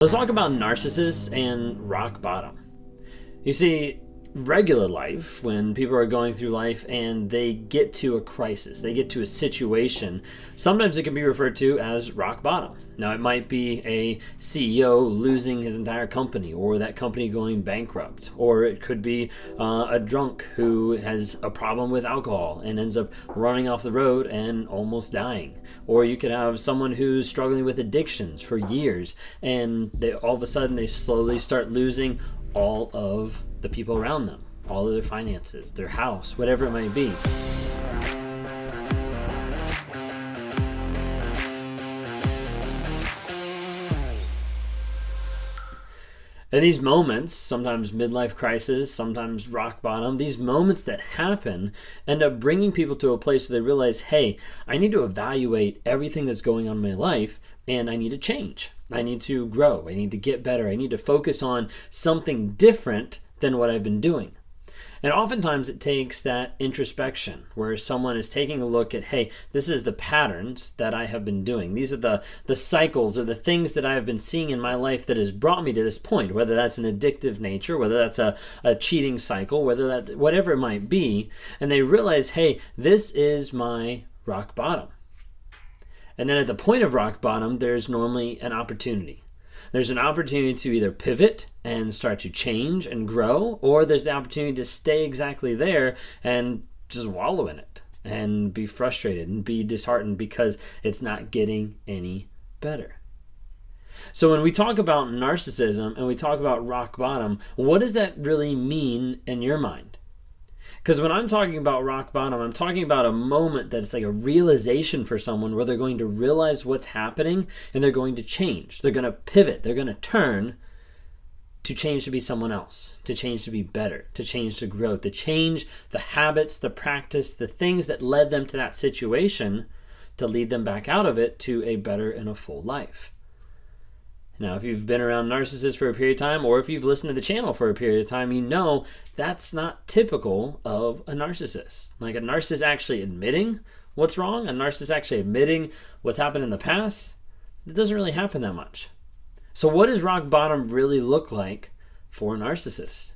Let's talk about narcissists and rock bottom. You see, regular life, when people are going through life and they get to a crisis, they get to a situation, sometimes it can be referred to as rock bottom. Now, it might be a CEO losing his entire company, or that company going bankrupt, or it could be a drunk who has a problem with alcohol and ends up running off the road and almost dying. Or you could have someone who's struggling with addictions for years, and all of a sudden they slowly start losing all of the people around them, all of their finances, their house, whatever it might be. And these moments, sometimes midlife crisis, sometimes rock bottom, these moments that happen end up bringing people to a place where they realize, hey, I need to evaluate everything that's going on in my life, and I need to change. I need to grow. I need to get better. I need to focus on something different than what I've been doing. And oftentimes it takes that introspection where someone is taking a look at, hey, this is the patterns that I have been doing. These are the cycles or the things that I have been seeing in my life that has brought me to this point, whether that's an addictive nature, whether that's a cheating cycle, whatever it might be. And they realize, hey, this is my rock bottom. And then at the point of rock bottom, there's normally an opportunity. There's an opportunity to either pivot and start to change and grow, or there's the opportunity to stay exactly there and just wallow in it and be frustrated and be disheartened because it's not getting any better. So when we talk about narcissism and we talk about rock bottom, what does that really mean in your mind? Because when I'm talking about rock bottom, I'm talking about a moment that's like a realization for someone where they're going to realize what's happening and they're going to change. They're going to pivot. They're going to turn to change to be someone else, to change to be better, to change to grow, to change the habits, the practice, the things that led them to that situation to lead them back out of it to a better and a full life. Now, if you've been around narcissists for a period of time, or if you've listened to the channel for a period of time, you know that's not typical of a narcissist. Like a narcissist actually admitting what's wrong, a narcissist actually admitting what's happened in the past, it doesn't really happen that much. So what does rock bottom really look like for a narcissist?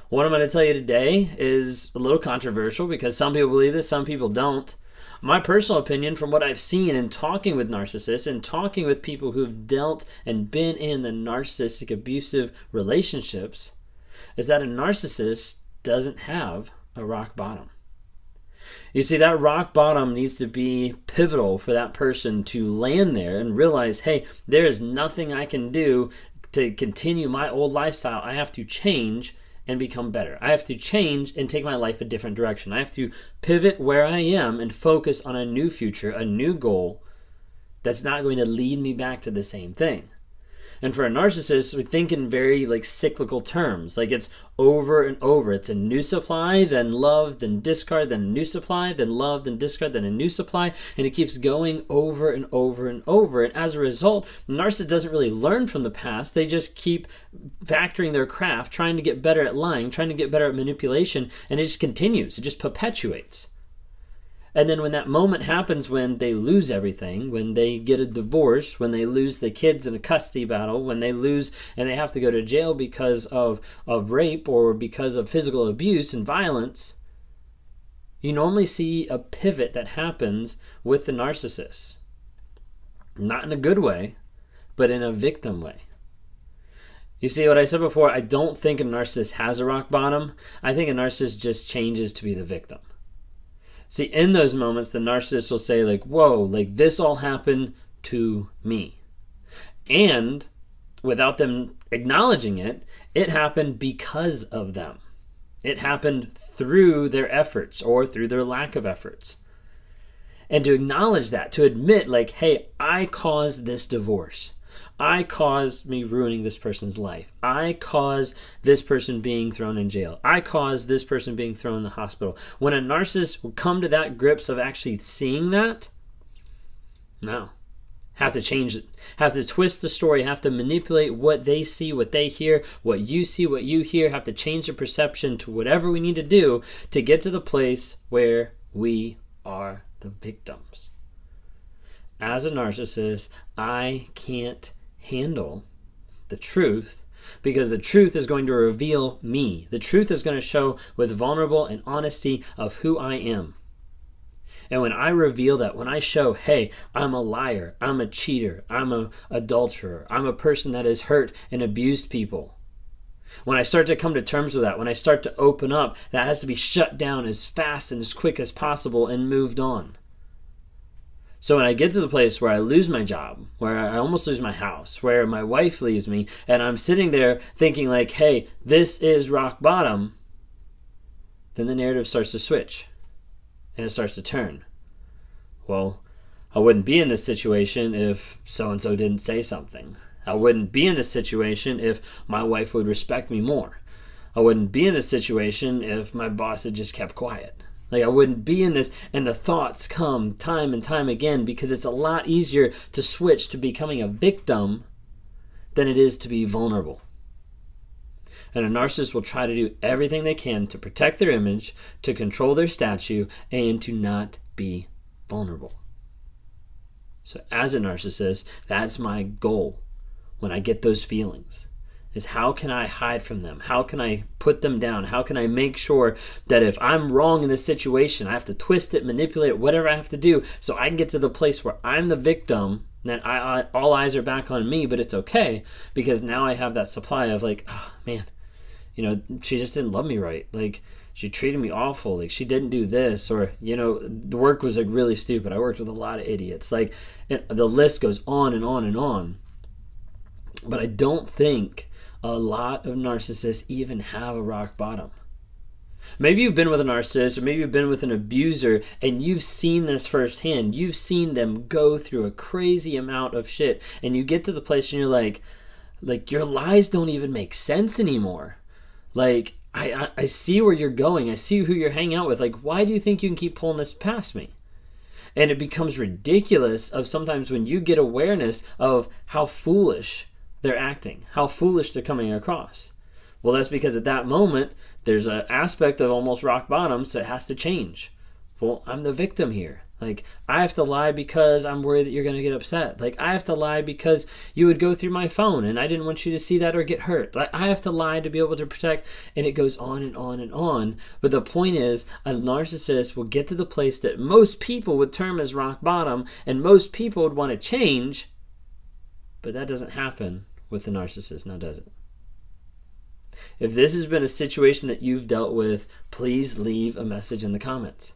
What I'm going to tell you today is a little controversial because some people believe this, some people don't. My personal opinion, from what I've seen in talking with narcissists and talking with people who've dealt and been in the narcissistic abusive relationships, is that a narcissist doesn't have a rock bottom. You see, that rock bottom needs to be pivotal for that person to land there and realize, hey, there is nothing I can do to continue my old lifestyle. I have to change and become better. I have to change and take my life a different direction. I have to pivot where I am and focus on a new future, a new goal that's not going to lead me back to the same thing. And for a narcissist, we think in very cyclical terms. Like it's over and over. It's a new supply, then love, then discard, then a new supply, then love, then discard, then a new supply. And it keeps going over and over and over. And as a result, the narcissist doesn't really learn from the past. They just keep factoring their craft, trying to get better at lying, trying to get better at manipulation. And it just continues. It just perpetuates. And then when that moment happens, when they lose everything, when they get a divorce, when they lose the kids in a custody battle, when they lose and they have to go to jail because of rape or because of physical abuse and violence, you normally see a pivot that happens with the narcissist. Not in a good way, but in a victim way. You see what I said before? I don't think a narcissist has a rock bottom. I think a narcissist just changes to be the victim. See, in those moments, the narcissist will say whoa, this all happened to me. And without them acknowledging it, it happened because of them. It happened through their efforts or through their lack of efforts. And to acknowledge that, to admit hey, I caused this divorce. I caused me ruining this person's life. I caused this person being thrown in jail. I caused this person being thrown in the hospital. When a narcissist will come to that grips of actually seeing that, no. Have to change it. Have to twist the story. Have to manipulate what they see, what they hear, what you see, what you hear. Have to change the perception to whatever we need to do to get to the place where we are the victims. As a narcissist, I can't handle the truth, because the truth is going to reveal me. The truth is going to show with vulnerable and honesty of who I am. And when I reveal that, when I show, hey, I'm a liar, I'm a cheater, I'm an adulterer, I'm a person that has hurt and abused people. When I start to come to terms with that, when I start to open up, that has to be shut down as fast and as quick as possible and moved on. So when I get to the place where I lose my job, where I almost lose my house, where my wife leaves me, and I'm sitting there thinking like, hey, this is rock bottom, then the narrative starts to switch. And it starts to turn. Well, I wouldn't be in this situation if so-and-so didn't say something. I wouldn't be in this situation if my wife would respect me more. I wouldn't be in this situation if my boss had just kept quiet. Like, I wouldn't be in this, and the thoughts come time and time again because it's a lot easier to switch to becoming a victim than it is to be vulnerable. And a narcissist will try to do everything they can to protect their image, to control their statue, and to not be vulnerable. So as a narcissist, that's my goal when I get those feelings, is how can I hide from them? How can I put them down? How can I make sure that if I'm wrong in this situation, I have to twist it, manipulate it, whatever I have to do, so I can get to the place where I'm the victim, that all eyes are back on me, but it's okay, because now I have that supply of like, oh man, she just didn't love me right. Like, she treated me awful. Like, she didn't do this, or, the work was like really stupid. I worked with a lot of idiots. Like, the list goes on and on and on. But I don't think a lot of narcissists even have a rock bottom. Maybe you've been with a narcissist, or maybe you've been with an abuser, and you've seen this firsthand. You've seen them go through a crazy amount of shit, and you get to the place and you're like your lies don't even make sense anymore. Like, I see where you're going. I see who you're hanging out with. Like, why do you think you can keep pulling this past me? And it becomes ridiculous of sometimes when you get awareness of how foolish they're acting, how foolish they're coming across. Well, that's because at that moment, there's an aspect of almost rock bottom, so it has to change. Well, I'm the victim here. Like, I have to lie because I'm worried that you're going to get upset. Like, I have to lie because you would go through my phone and I didn't want you to see that or get hurt. Like, I have to lie to be able to protect, and it goes on and on and on. But the point is, a narcissist will get to the place that most people would term as rock bottom, and most people would want to change, but that doesn't happen with the narcissist, now does it? If this has been a situation that you've dealt with, please leave a message in the comments.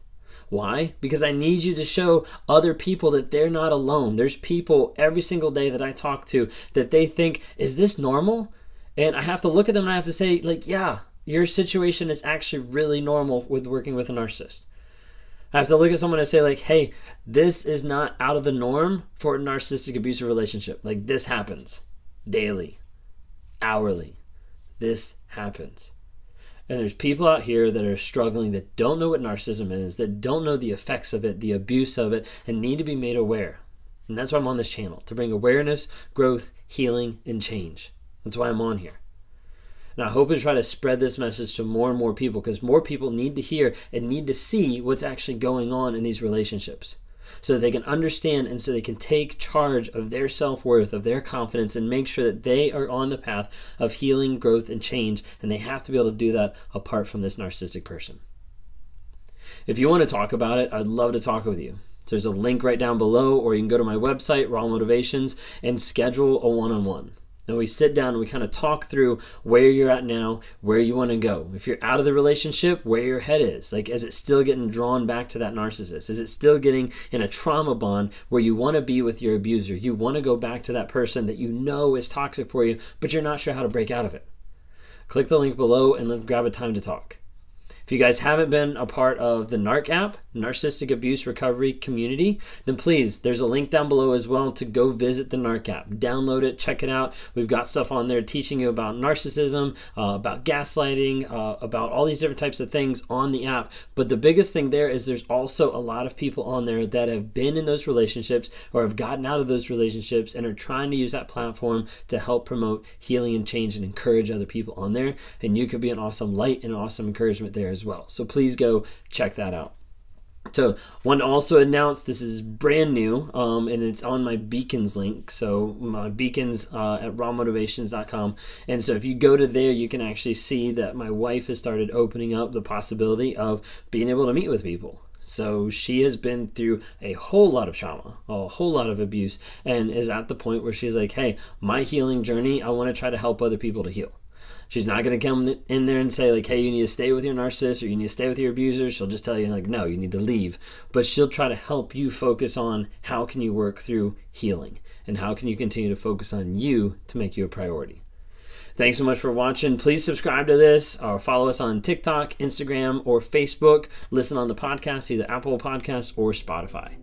Why? Because I need you to show other people that they're not alone. There's people every single day that I talk to that they think, is this normal? And I have to look at them and I have to say, like, yeah, your situation is actually really normal with working with a narcissist. I have to look at someone and say, like, hey, this is not out of the norm for a narcissistic abusive relationship. Like, this happens daily, hourly. This happens. And there's people out here that are struggling, that don't know what narcissism is, that don't know the effects of it, the abuse of it, and need to be made aware. And that's why I'm on this channel, to bring awareness, growth, healing, and change. That's why I'm on here. And I hope to try to spread this message to more and more people, because more people need to hear and need to see what's actually going on in these relationships, so that they can understand and so they can take charge of their self-worth, of their confidence, and make sure that they are on the path of healing, growth, and change. And they have to be able to do that apart from this narcissistic person. If you want to talk about it, I'd love to talk with you. So there's a link right down below, or you can go to my website, Raw Motivations, and schedule a one-on-one. And we sit down and we kind of talk through where you're at now, where you want to go. If you're out of the relationship, where your head is. Like, is it still getting drawn back to that narcissist? Is it still getting in a trauma bond where you want to be with your abuser? You want to go back to that person that you know is toxic for you, but you're not sure how to break out of it. Click the link below and let's grab a time to talk. If you guys haven't been a part of the NARC app, Narcissistic Abuse Recovery Community, then please, there's a link down below as well to go visit the NARC app. Download it, check it out. We've got stuff on there teaching you about narcissism, about gaslighting, about all these different types of things on the app. But the biggest thing there is there's also a lot of people on there that have been in those relationships or have gotten out of those relationships and are trying to use that platform to help promote healing and change and encourage other people on there. And you could be an awesome light and an awesome encouragement there as well. So please go check that out. So, want to also announce this is brand new, and it's on my Beacons link. So, my Beacons at rawmotivations.com. And so, if you go to there, you can actually see that my wife has started opening up the possibility of being able to meet with people. So she has been through a whole lot of trauma, a whole lot of abuse, and is at the point where she's like, hey, my healing journey, I want to try to help other people to heal. She's not going to come in there and say, like, hey, you need to stay with your narcissist or you need to stay with your abuser. She'll just tell you, like, no, you need to leave. But she'll try to help you focus on how can you work through healing and how can you continue to focus on you to make you a priority. Thanks so much for watching. Please subscribe to this or follow us on TikTok, Instagram, or Facebook. Listen on the podcast, either Apple Podcasts or Spotify.